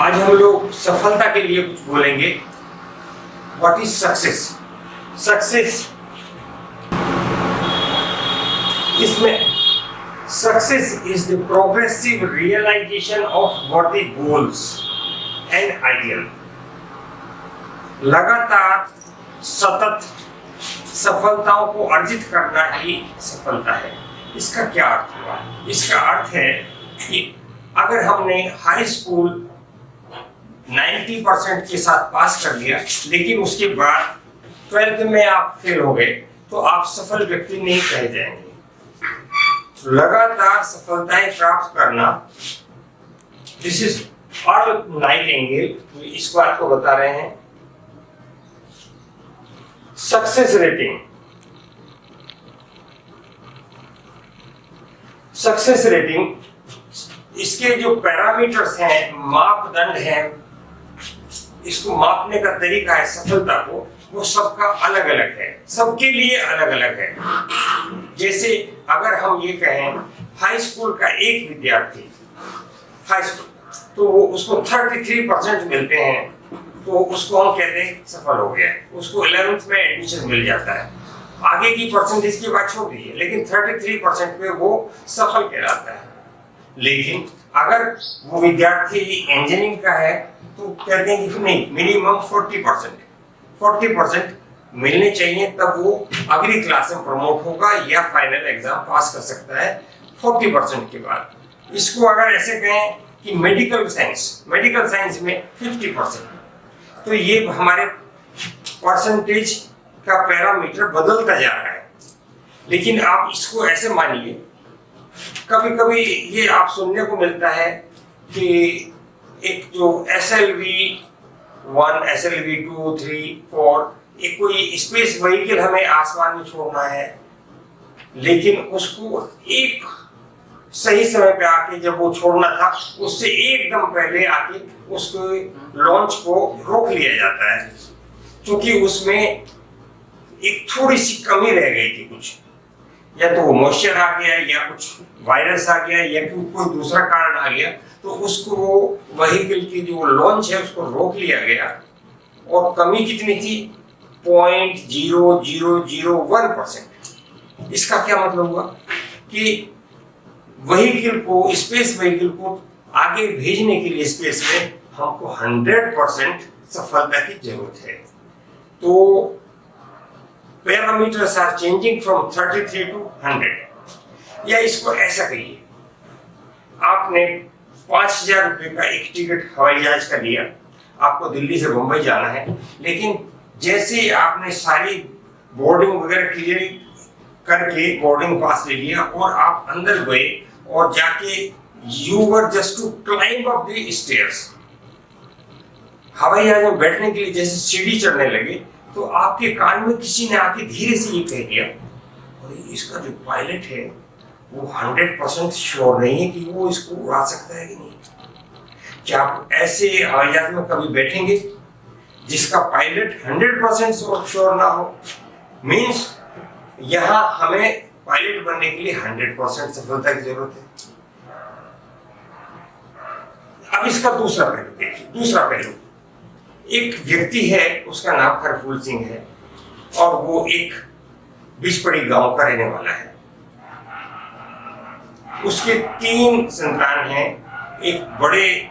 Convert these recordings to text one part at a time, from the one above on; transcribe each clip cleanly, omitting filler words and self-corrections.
आज हम लोग सफलता के लिए कुछ बोलेंगे। What is success? सक्सेस, इसमें success is the progressive realisation of worthy goals and ideal. लगातार सतत सफलताओं को अर्जित करना ही सफलता है। इसका क्या अर्थ हुआ? इसका अर्थ है कि अगर हमने हाई स्कूल 90% के साथ पास कर लिया, लेकिन उसके बाद 12th में आप फेल हो गए, तो आप सफल व्यक्ति नहीं कहे जाएंगे। लगातार सफलताएं प्राप्त करना, दिस इज अर्ल नाइटिंगेल इस बात को बता रहे हैं। सक्सेस रेटिंग, सक्सेस रेटिंग, इसके जो पैरामीटर्स हैं, मापदंड हैं, इसको मापने का तरीका है सफलता को, वो सबका अलग अलग है, सबके लिए अलग अलग है। जैसे अगर हम ये कहें हाई स्कूल का एक विद्यार्थी, हाई स्कूल, तो वो उसको 33% मिलते हैं, तो उसको हम कहते हैं सफल हो गया। उसको 11th में एडमिशन मिल जाता है, आगे की परसेंटेज की बात छोड़ दीजिए, लेकिन 33% पे वो सफल कहलाता है। लेकिन अगर वो विद्यार्थी इंजीनियरिंग का है, तो कहते हैं कि नहीं, मिनिमम 40% मिलने चाहिए, तब वो अगली क्लास में प्रमोट होगा या फाइनल एग्जाम पास कर सकता है 40% के बाद। इसको अगर ऐसे कहें कि मेडिकल साइंस में 50%, तो ये हमारे परसेंटेज का पैरामीटर बदलता जा रहा है। लेकिन आप इसको ऐसे मानिए, कभी कभी ये आप सुनने को मिलता है कि एक जो SLV1, SLV2, 3, 4, एक कोई स्पेस व्हीकल हमें आसमान में छोड़ना है, लेकिन उसको एक सही समय पे आके, जब वो छोड़ना था उससे एकदम पहले आके उसको लॉन्च को रोक लिया जाता है, क्योंकि उसमें एक थोड़ी सी कमी रह गई थी। कुछ या तो वो मॉइस्चर आ गया, या कुछ वायरस आ गया, या कोई दूसरा कारण आ गया, तो उसको व्हीकल की जो लॉन्च है उसको रोक लिया गया। और कमी कितनी थी? 0.0001%। इसका क्या मतलब हुआ कि व्हीकल को, स्पेस व्हीकल को आगे भेजने के लिए स्पेस में हमको 100% सफलता की जरूरत है। तो parameters are changing from 33 to 100। या इसको ऐसा कहिए, आपने 5,000 रुपए का एक टिकट हवाई जहाज का लिया, आपको दिल्ली से मुंबई जाना है, लेकिन जैसे ही आपने सारी बोर्डिंग वगैरह क्लियर करके बोर्डिंग पास ले लिया और आप अंदर गए और जाके you were just to climb up the stairs, हवाई जहाज में बैठने के लिए जैसे सीढ़ी चढ़ने लगे, तो आपके कान में किसी ने आके धीरे से ये कह दिया, और इसका जो पायलट है वो 100% श्योर नहीं है कि वो इसको उड़ा सकता है कि नहीं। क्या आप ऐसे हवाई जहाज में कभी बैठेंगे जिसका पायलट 100% श्योर ना हो? मीन्स यहाँ हमें पायलट बनने के लिए 100% सफलता की जरूरत है। अब इसका दूसरा पहलू देखिए। दूसरा पहलू, एक व्यक्ति है, उसका नाम हरफूल सिंह है, और वो एक बिचपड़ी गांव का रहने वाला है। उसके 3 संतान हैं। एक बड़े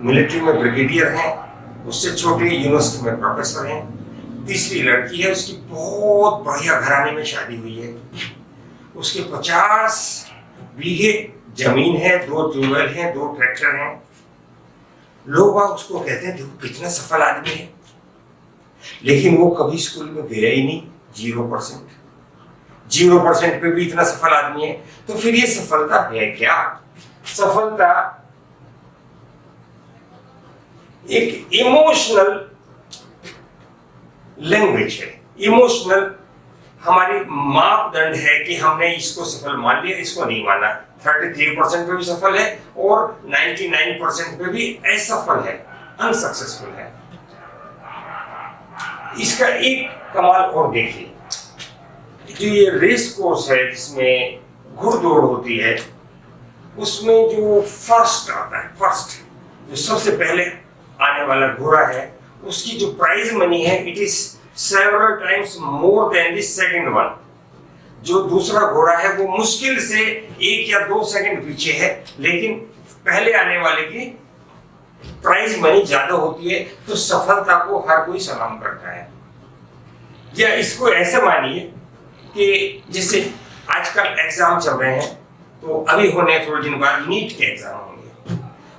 मिलिट्री में ब्रिगेडियर हैं, उससे छोटे यूनिवर्सिटी में प्रोफेसर हैं। तीसरी लड़की है, उसकी बहुत बढ़िया घराने में शादी हुई है। उसके 50 बीघे जमीन है, 2 ट्यूबवेल हैं, 2 ट्रैक्टर हैं। लोग उसको कहते हैं देखो कितना सफल आदमी है, लेकिन वो कभी स्कूल में गया ही नहीं। 0% पे भी इतना सफल आदमी है, तो फिर ये सफलता है क्या? सफलता एक इमोशनल लैंग्वेज है, इमोशनल हमारी मापदंड है कि हमने इसको सफल मान लिया, इसको नहीं माना। 33% पे भी सफल है और 99% पे भी असफल है, अनसक्सेसफुल है। इसका एक कमाल और देखिए, जो ये रेस कोर्स है जिसमें घुड़दौड़ होती है, उसमें जो फर्स्ट आता है, जो सबसे पहले आने वाला घोड़ा है, उसकी जो प्राइज मनी है it is several times more than the second one. जो दूसरा घोड़ा है वो मुश्किल से 1 या 2 सेकंड पीछे है, लेकिन पहले आने वाले की प्राइज मनी ज्यादा होती है, तो सफलता को हर कोई सलाम करता है। या इसको ऐसा मानिए कि जैसे आजकल एग्जाम चल रहे हैं, तो अभी होने थोड़े दिन बाद नीट के एग्जाम होंगे,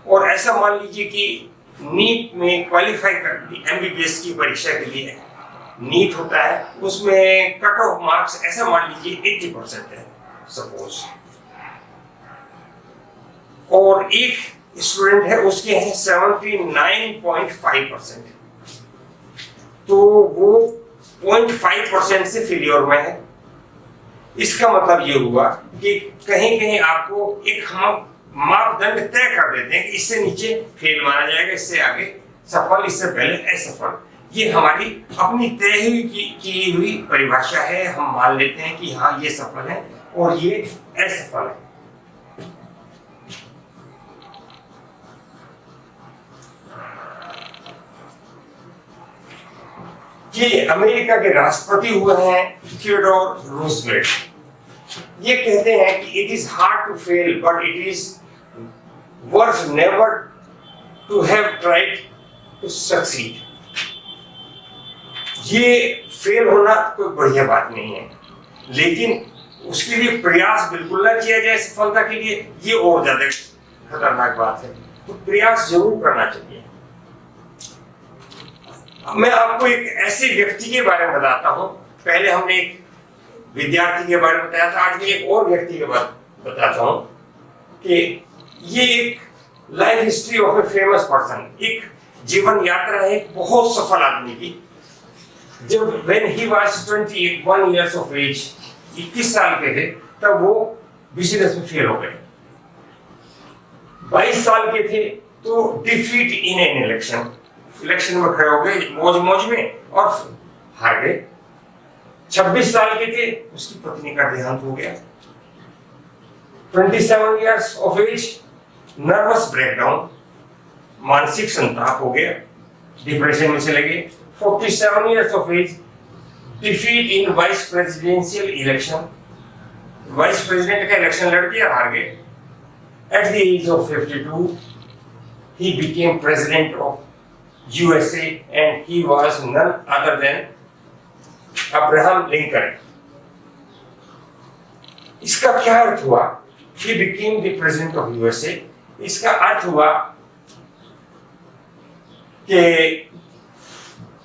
और ऐसा मान लीजिए कि नीट में क्वालिफाई कर एमबीबीएस की परीक्षा के लिए नीट होता है, उसमें कट ऑफ मार्क्स ऐसा मान लीजिए 80% है सपोज, और एक स्टूडेंट है उसके हैं 79.5%, तो वो 0.5% से फेलियर में है। इसका मतलब ये हुआ कि कहीं कहीं आपको एक हम मापदंड तय कर देते हैं कि इससे नीचे फेल माना जाएगा, इससे आगे सफल, इससे पहले असफल। ये हमारी अपनी तय हुई की हुई परिभाषा है। हम मान लेते हैं कि हाँ ये सफल है और ये असफल है। ये अमेरिका के राष्ट्रपति हुए हैं थियोडोर रूजवेल्ट। ये कहते हैं कि it is hard to fail but it is worth never to have tried to succeed. ये फेल होना कोई बढ़िया बात नहीं है, लेकिन उसके लिए प्रयास बिल्कुल ना किया जाए सफलता के लिए, ये और ज्यादा खतरनाक बात है। तो प्रयास जरूर करना चाहिए। मैं आपको एक ऐसे व्यक्ति के बारे में बताता हूं। पहले हमने एक विद्यार्थी के बारे में बताया था, आज मैं एक और व्यक्ति के बारे में बताता हूं कि ये एक life history of a famous person, एक जीवन यात्रा है एक बहुत सफल आदमी की। जब when he was 21 years of age, 21 साल के थे, तब वो बिजनेस में फेल हो गए। 22 साल के थे तो डिफीट इन एन इलेक्शन में खड़े हो गए मौज में और हार गए। 26 साल के थे, उसकी पत्नी का देहांत हो गया। 27 years of age, nervous breakdown, मानसिक संताप हो गया, डिप्रेशन में चले गए। 47 years of age, defeat in vice presidential election, vice president का इलेक्शन लड़ के हार गए। At the age of 52, he became president of USA and he was none other than Abraham Lincoln. इसका क्या अर्थ हुआ? He became the president of USA. इसका अर्थ हुआ कि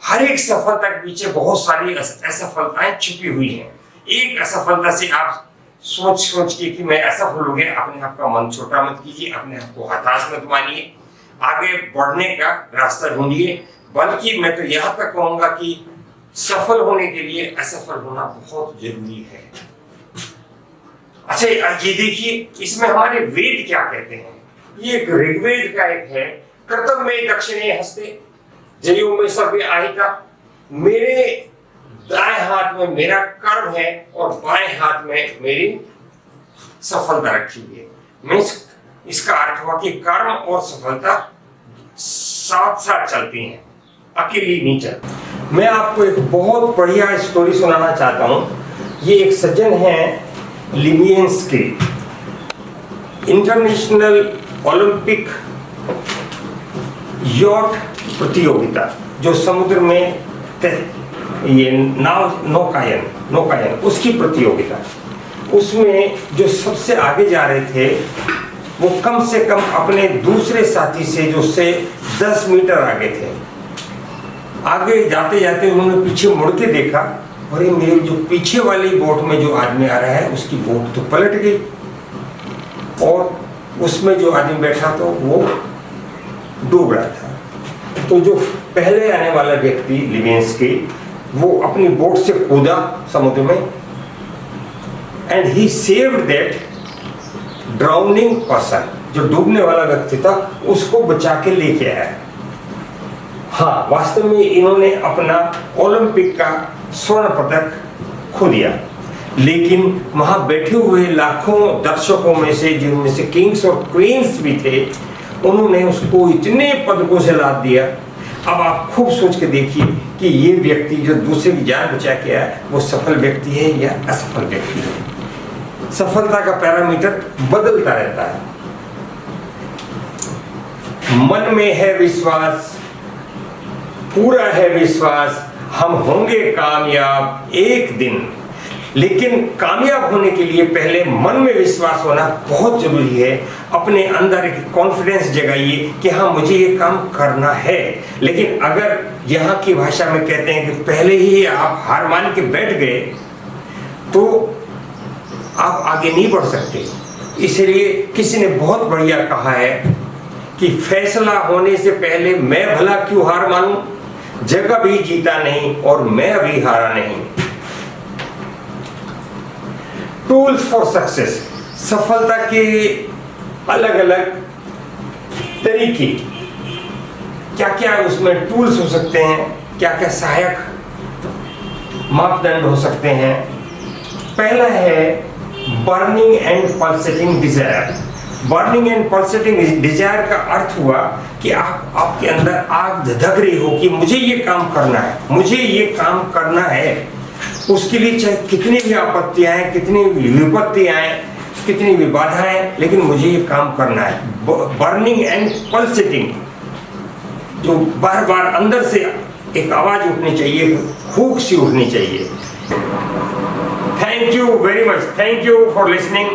हर एक सफलता के पीछे बहुत सारी असफलताएं छुपी हुई हैं। एक असफलता से आप सोच के कि मैं असफल हो गया, अपने आप का मन छोटा मत कीजिए, अपने आप को हताश मत मानिए, आगे बढ़ने का रास्ता ढूंढिए। बल्कि मैं तो यहाँ तक कहूंगा कि सफल होने के लिए असफल होना बहुत जरूरी है। अच्छा, ये देखिए इसमें हमारे वेद क्या कहते हैं। ये एक ऋग्वेद का एक है, कर्तव्य में दक्षिणे हस्ते जयो में सर्वे आहिता। मेरे दाएं हाथ में मेरा कर्म है और बाएं हाथ में मेरी सफलता रखी हुई है। मीन्स इसका अर्थ हुआ कि कर्म और सफलता साथ साथ चलती हैं, अकेली नहीं चलती। मैं आपको एक बहुत बढ़िया स्टोरी सुनाना चाहता हूँ। ये एक सज्जन है लिमियंस्की, इंटरनेशनल ओलंपिक यॉट प्रतियोगिता, जो समुद्र में ये नौकायन उसकी प्रतियोगिता, उसमें जो सबसे आगे जा रहे थे वो कम से कम अपने दूसरे साथी से जो उससे 10 मीटर आगे थे। आगे जाते जाते उन्होंने पीछे मुड़ के देखा, अरे मेरे जो पीछे वाली बोट में जो आदमी आ रहा है उसकी बोट तो पलट गई और उसमें जो आदमी बैठा तो वो डूब रहा था। तो जो पहले आने वाला व्यक्ति लिविंस्की, वो अपनी बोट से कूदा समुद्र में and he saved that drowning person. जो डूबने वाला व्यक्ति था उसको बचा के लेके आया। हाँ, वास्तव में इन्होंने अपना ओलंपिक का स्वर्ण पदक खो दिया, लेकिन वहां बैठे हुए लाखों दर्शकों में से, जिनमें से किंग्स और क्वींस भी थे, उन्होंने उसको इतने पदकों से लाद दिया। अब आप खूब सोच के देखिए कि ये व्यक्ति जो दूसरे की जान बचा के आया वो सफल व्यक्ति है या असफल व्यक्ति है। सफलता का पैरामीटर बदलता रहता है। मन में है विश्वास, पूरा है विश्वास, हम होंगे कामयाब एक दिन। लेकिन कामयाब होने के लिए पहले मन में विश्वास होना बहुत जरूरी है। अपने अंदर एक कॉन्फिडेंस जगाइए कि हाँ मुझे ये काम करना है। लेकिन अगर यहाँ की भाषा में कहते हैं कि पहले ही आप हार मान के बैठ गए तो आप आगे नहीं बढ़ सकते। इसलिए किसी ने बहुत बढ़िया कहा है कि फैसला होने से पहले मैं भला क्यों हार मानूं, जग भी जीता नहीं और मैं अभी हारा नहीं। टूल्स फॉर सक्सेस, सफलता के अलग अलग तरीके, क्या क्या उसमें टूल्स हो सकते हैं, क्या क्या सहायक मापदंड हो सकते हैं। पहला है burning and pulsating desire. Burning and pulsating desire का अर्थ हुआ कि आपके अंदर आग धधक रही हो कि मुझे ये काम करना है, मुझे ये काम करना है। उसके लिए चाहे कितनी भी आपत्तियां आए, कितनी भी विपत्ति आए, कितनी भी बाधाएं, लेकिन मुझे ये काम करना है। बर्निंग एंड पल्सेटिंग, जो बार बार अंदर से एक आवाज उठनी चाहिए, फूंक सी उठनी चाहिए। Thank you very much, thank you for listening.